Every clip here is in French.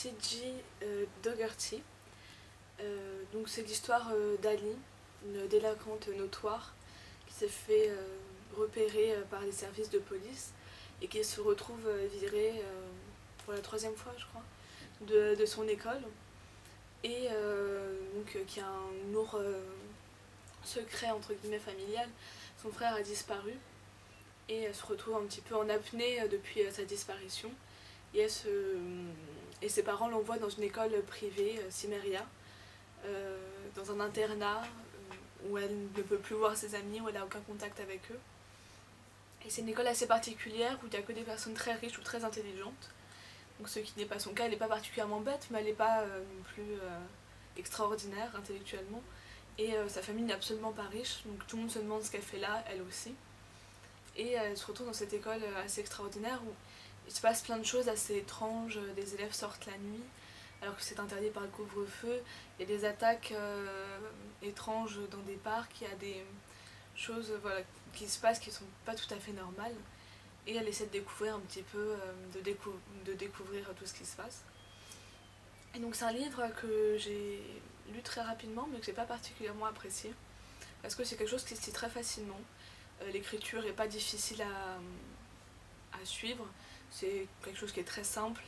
C.J. Dougherty. Donc c'est l'histoire d'Ali, une délinquante notoire qui s'est fait repérer par les services de police et qui se retrouve virée pour la 3e fois je crois de son école et donc qui a un lourd secret entre guillemets familial. Son frère a disparu et elle se retrouve un petit peu en apnée depuis sa disparition et, et ses parents l'envoient dans une école privée, Cimmeria, dans un internat où elle ne peut plus voir ses amis, où elle n'a aucun contact avec eux. Et c'est une école assez particulière où il n'y a que des personnes très riches ou très intelligentes. Donc ce qui n'est pas son cas, elle n'est pas particulièrement bête, mais elle n'est pas non plus extraordinaire intellectuellement. Et sa famille n'est absolument pas riche, donc tout le monde se demande ce qu'elle fait là, elle aussi. Et elle se retrouve dans cette école assez extraordinaire où il se passe plein de choses assez étranges, des élèves sortent la nuit alors que c'est interdit par le couvre-feu, il y a des attaques étranges dans des parcs, il y a des choses voilà, qui se passent qui ne sont pas tout à fait normales. Et elle essaie de découvrir un petit peu, de découvrir tout ce qui se passe. Et donc c'est un livre que j'ai lu très rapidement mais que j'ai pas particulièrement apprécié parce que c'est quelque chose qui se lit très facilement. L'écriture est pas difficile à suivre, c'est quelque chose qui est très simple,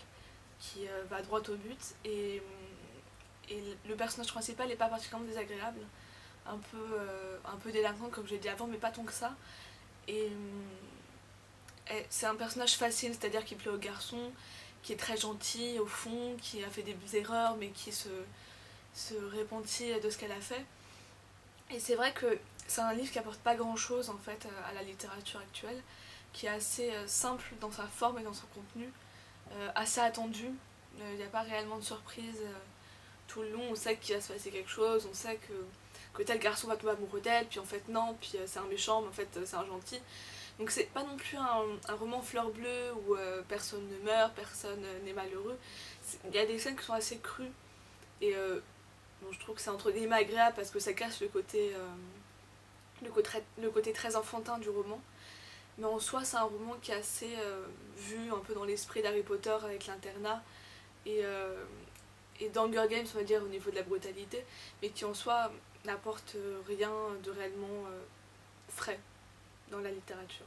qui va droit au but et le personnage principal n'est pas particulièrement désagréable, un peu délinquant comme j'ai dit avant mais pas tant que ça. Et c'est un personnage facile, c'est-à-dire qu'il plaît aux garçons, qui est très gentil au fond, qui a fait des erreurs mais qui se repentit de ce qu'elle a fait. Et c'est vrai que c'est un livre qui apporte pas grand-chose en fait à la littérature actuelle, qui est assez simple dans sa forme et dans son contenu, assez attendu. Il n'y a pas réellement de surprise tout le long, on sait qu'il va se passer quelque chose, on sait que tel garçon va tomber amoureux d'elle, puis en fait non, puis c'est un méchant, mais en fait c'est un gentil. Donc c'est pas non plus un roman fleur bleue où personne ne meurt, personne n'est malheureux. Il y a des scènes qui sont assez crues et bon, je trouve que c'est entre guillemets agréable parce que ça casse le côté très enfantin du roman. Mais en soi c'est un roman qui est assez vu un peu dans l'esprit d'Harry Potter avec l'internat et d'Hunger Games on va dire au niveau de la brutalité, mais qui en soi n'apporte rien de réellement frais dans la littérature.